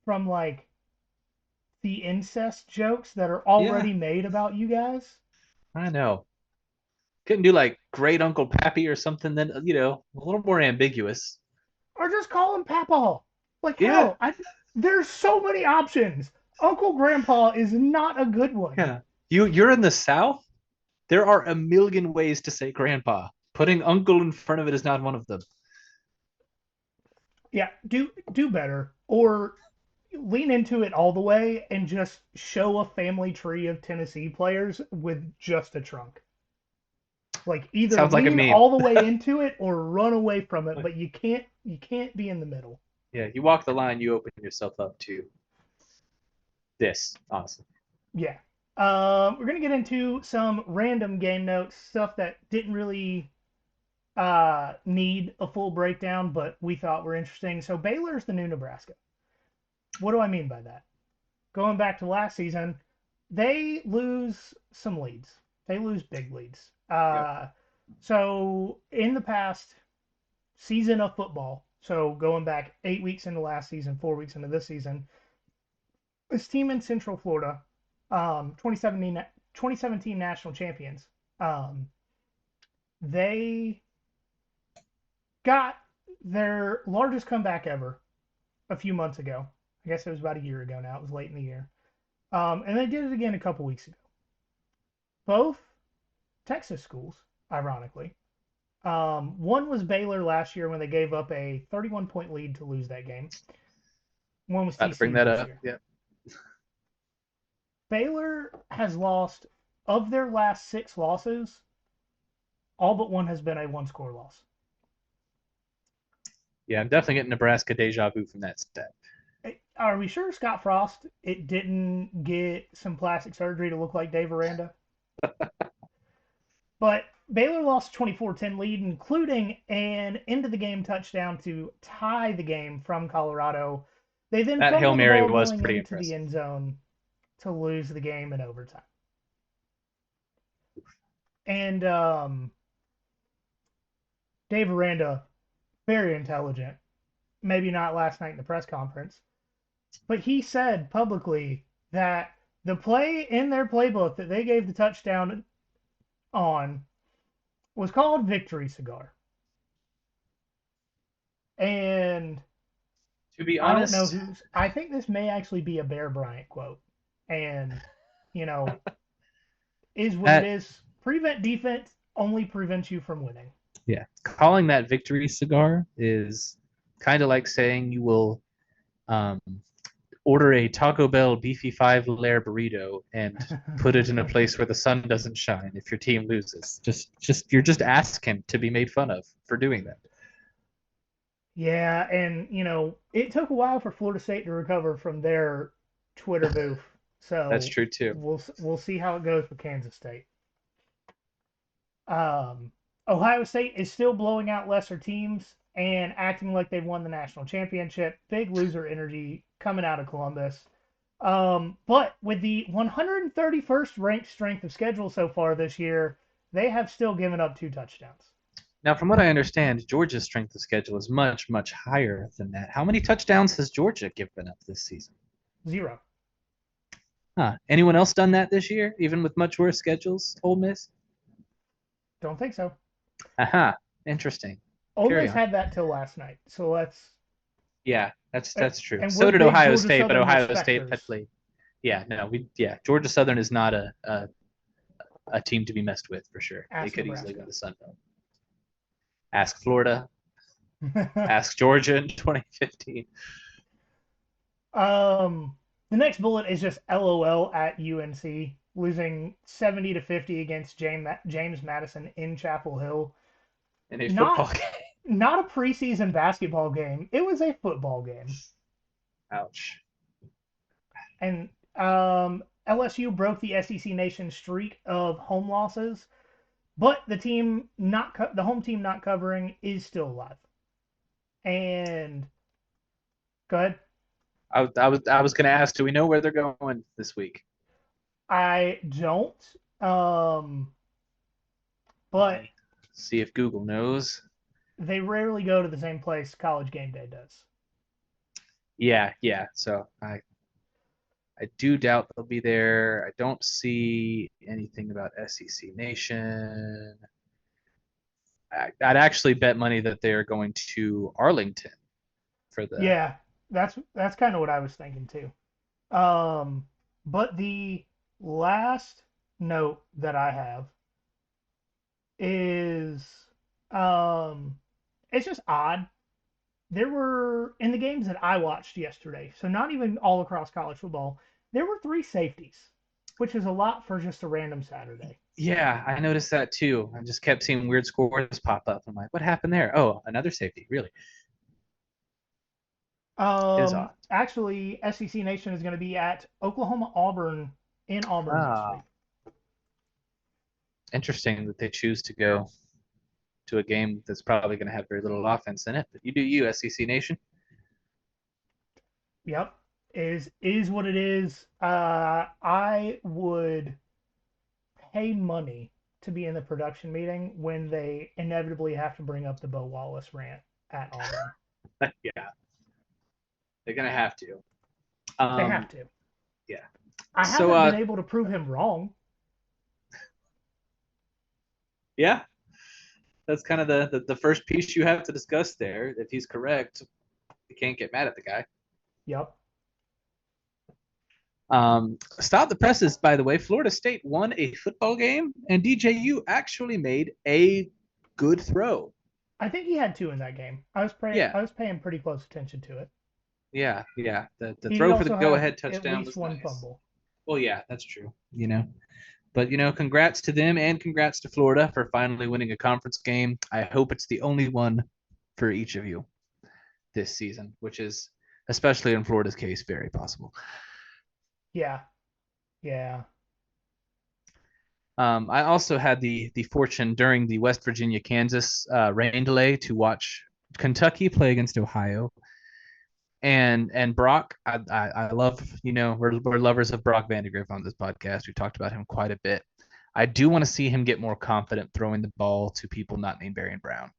like, the incest jokes that are already made about you guys. I know. Couldn't do like Great Uncle Pappy or something then, a little more ambiguous. Or just call him Papaw. Like, hell, there's so many options. Uncle Grandpa is not a good one. Yeah. You're in the South? There are a million ways to say grandpa. Putting uncle in front of it is not one of them. Yeah, do better. Or lean into it all the way and just show a family tree of Tennessee players with just a trunk. Like, either sounds like lean all the way into it or run away from it, but you can't be in the middle. Yeah, you walk the line, you open yourself up to this, honestly. Yeah. We're going to get into some random game notes, stuff that didn't really need a full breakdown, but we thought were interesting. So Baylor's the new Nebraska. What do I mean by that? Going back to last season, they lose some leads. They lose big leads. So in the past season of football, so going back 8 weeks into last season, 4 weeks into this season, this team in Central Florida, 2017 national champions, they got their largest comeback ever a few months ago. I guess it was about a year ago now. It was late in the year. And they did it again a couple weeks ago. Both Texas schools, ironically. One was Baylor last year when they gave up a 31-point lead to lose that game. One was TCU bring that this up. year. Yeah. Baylor has lost, of their last 6 losses, all but one has been a one-score loss. Yeah, I'm definitely getting Nebraska deja vu from that stat. Are we sure Scott Frost didn't get some plastic surgery to look like Dave Aranda? But Baylor lost a 24-10 lead, including an end-of-the-game touchdown to tie the game from Colorado. They then that Hail Mary was going pretty into impressive. the end zone to lose the game in overtime. And Dave Aranda, very intelligent. Maybe not last night in the press conference, but he said publicly that The play in their playbook that they gave the touchdown on was called Victory Cigar. And To be I don't know honest, who's. I think this may actually be a Bear Bryant quote. And, you know, is what it that is. Prevent defense only prevents you from winning. yeah, calling that victory cigar is kind of like saying you will um, order a Taco Bell beefy 5 layer burrito and put it in a place where the sun doesn't shine if your team loses. Just you're just asking to be made fun of for doing that. Yeah, and it took a while for Florida State to recover from their Twitter booth. That's So true too. we'll see how it goes with Kansas State. Um, Ohio State is still blowing out lesser teams and acting like they've won the national championship. Big loser energy coming out of Columbus. But with the 131st ranked strength of schedule so far this year, they have still given up 2 touchdowns. Now, from what I understand, Georgia's strength of schedule is much, much higher than that. How many touchdowns has Georgia given up this season? 0. Huh. Anyone else done that this year, even with much worse schedules? Ole Miss? Don't think so. Aha. Interesting. Ole Carry Miss on. had that till last night. So let's. Yeah, that's true. And So we're did big Ohio Georgia State, but Southern Ohio State respecters. had played. Yeah, no, Georgia Southern is not a team to be messed with for sure. They Ask could easily Nebraska. win the Sun Belt. Ask Florida. Ask Georgia in 2015. The next bullet is just LOL at UNC losing 70-50 against James Madison in Chapel Hill. In a Not football game. not a preseason basketball game. It was a football game. Ouch. And LSU broke the SEC Nation streak of home losses, but the home team not covering is still alive. And go ahead. I was going to ask, do we know where they're going this week? I don't. But see if Google knows. They rarely go to the same place College Game Day does. Yeah. So I do doubt they'll be there. I don't see anything about SEC Nation. I'd actually bet money that they are going to Arlington for the. Yeah, that's kind of what I was thinking too. But the last note that I have is it's just odd. There were in the games that I watched yesterday, so not even all across college football, there were 3 safeties, which is a lot for just a random Saturday. Yeah, I noticed that too. I just kept seeing weird scores pop up. I'm like, what happened there? Oh, another safety, really? It is odd. Actually, SEC Nation is going to be at Oklahoma Auburn in Auburn this week. Interesting that they choose to go to a game that's probably going to have very little offense in it. But you do you, SEC Nation. Yep, is what it is. I would pay money to be in the production meeting when they inevitably have to bring up the Bo Wallace rant at Auburn. Yeah, they're going to have to. They have to. Yeah. I haven't been able to prove him wrong. Yeah. That's kind of the first piece you have to discuss there. If he's correct, you can't get mad at the guy. Yep. Stop the presses, by the way. Florida State won a football game, and DJU actually made a good throw. I think he had 2 in that game. I was paying pretty close attention to it. Yeah. The throw for the go-ahead touchdown at least was one nice. fumble. Well, yeah, that's true. But congrats to them and congrats to Florida for finally winning a conference game. I hope it's the only one for each of you this season, which is, especially in Florida's case, very possible. Yeah. I also had the fortune during the West Virginia-Kansas rain delay to watch Kentucky play against Ohio. And Brock, I love, we're lovers of Brock Vandagriff on this podcast. We've talked about him quite a bit. I do want to see him get more confident throwing the ball to people not named Barian Brown.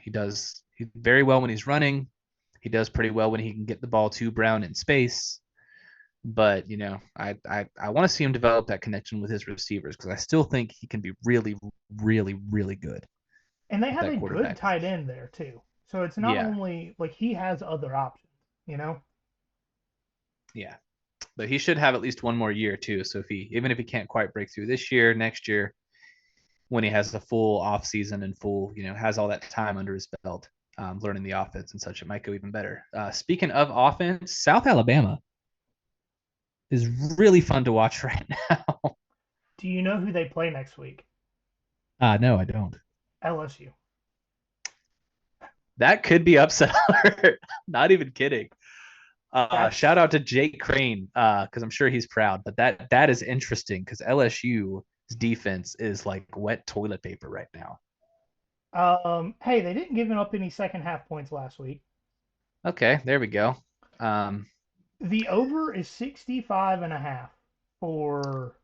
He does very well when he's running. He does pretty well when he can get the ball to Brown in space. But I want to see him develop that connection with his receivers because I still think he can be really, really, really good And they at have that a good quarterback tight position. end there too. So it's not Yeah, only like he has other options, you know? yeah. But he should have at least one more year too. So even if he can't quite break through this year, next year, when he has the full off season and full, has all that time under his belt, learning the offense and such, it might go even better. Speaking of offense, South Alabama is really fun to watch right now. Do you know who they play next week? No, I don't. LSU. That could be upset alert. Not even kidding. Shout That's out to Jake Crane because I'm sure he's proud. But that is interesting because LSU's defense is like wet toilet paper right now. hey, they didn't give up any second half points last week. Okay, there we go. Um, The over is 65.5 for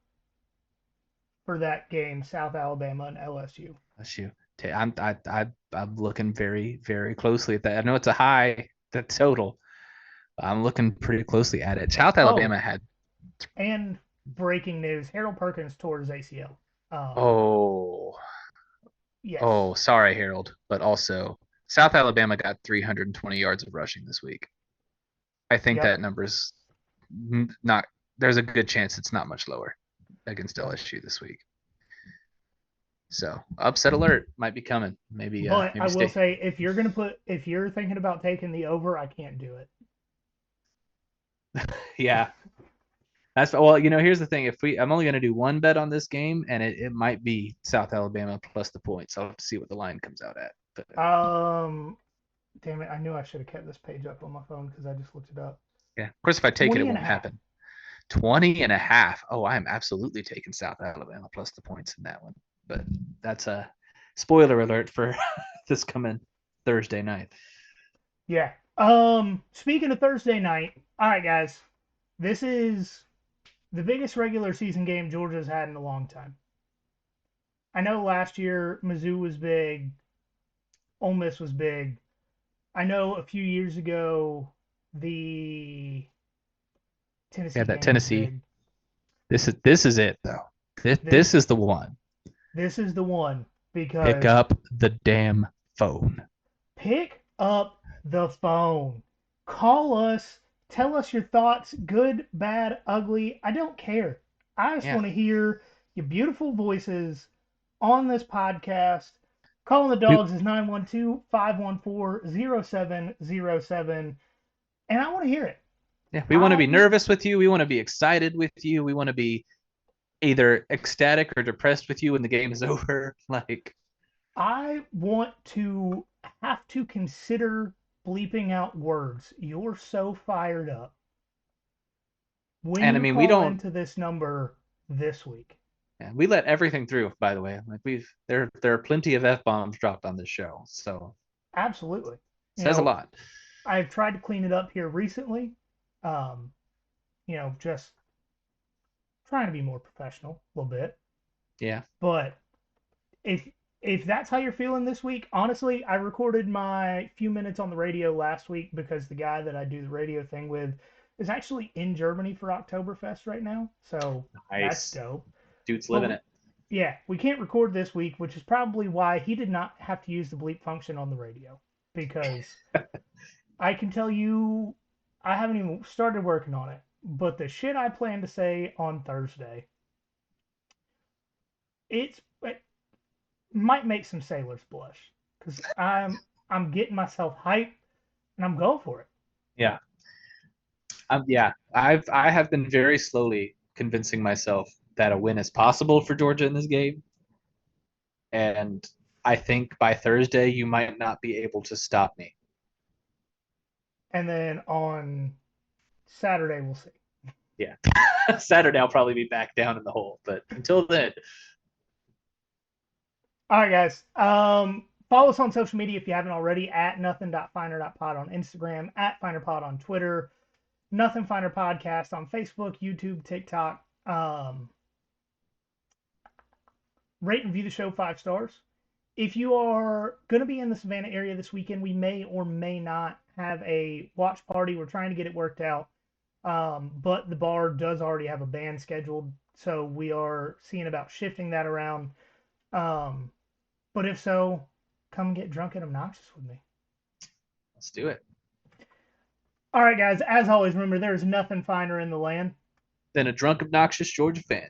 for that game, South Alabama and LSU. LSU. I'm looking very very closely at that. I know it's a high the total. I'm looking pretty closely at it. South Oh, Alabama had and breaking news: Harold Perkins tore his ACL. oh Yes. sorry Harold, but also South Alabama got 320 yards of rushing this week. I think Yep. that number's not. There's a good chance it's not much lower against LSU this week. So upset alert might be coming. But I Maybe will stay. say, if you're thinking about taking the over, I can't do it. Yeah, that's well. Here's the thing. I'm only going to do one bet on this game, and it might be South Alabama plus the points. I'll have to see what the line comes out at. But Um, damn it! I knew I should have kept this page up on my phone because I just looked it up. yeah, of course, if I take it, it 20 and a won't half. happen. 20 and a half. Oh, I'm absolutely taking South Alabama plus the points in that one. But that's a spoiler alert for this coming Thursday night. Yeah. Speaking of Thursday night, all right, guys, this is the biggest regular season game Georgia's had in a long time. I know last year Mizzou was big, Ole Miss was big. I know a few years ago the Yeah, Tennessee that game was Tennessee. big. This is it though. This This is the one. this is the one Pick because up the damn phone. pick up the phone. Call us. Tell us your thoughts, good, bad, ugly. I don't care. I just Yeah. want to hear your beautiful voices on this podcast. Calling the We, dogs is 912-514-0707. And I want to hear it. yeah, we want to be I nervous with you. We want to be excited with you. We want to be either ecstatic or depressed with you when the game is over. Like, I want to have to consider bleeping out words. You're so fired up when and I you mean, we call don't. into this number this week. Yeah, we let everything through. By the way, like there are plenty of f bombs dropped on this show, so Absolutely. You says a know, lot. I've tried to clean it up here recently. Just trying to be more professional a little bit. Yeah. But if if that's how you're feeling this week, honestly, I recorded my few minutes on the radio last week because the guy that I do the radio thing with is actually in Germany for Oktoberfest right now. So that's Nice. dope. Dude's But living it. yeah, we can't record this week, which is probably why he did not have to use the bleep function on the radio because I can tell you I haven't even started working on it. But the shit I plan to say on Thursday, it might make some sailors blush because I'm getting myself hyped and I'm going for it. Yeah. Yeah. I have been very slowly convincing myself that a win is possible for Georgia in this game, and I think by Thursday you might not be able to stop me. And then on Saturday we'll see. Yeah. Saturday I'll probably be back down in the hole, but until then, All right, guys. Follow us on social media if you haven't already at nothing.finer.pod on Instagram, at finerpod on Twitter, Nothing Finer Podcast on Facebook, YouTube, TikTok. Rate and view the show 5 stars. If you are going to be in the Savannah area this weekend, we may or may not have a watch party. We're trying to get it worked out. But the bar does already have a band scheduled, so we are seeing about shifting that around. But if so, come get drunk and obnoxious with me. Let's do it. All right, guys. As always, remember there's nothing finer in the land Then a drunk, obnoxious Georgia fan.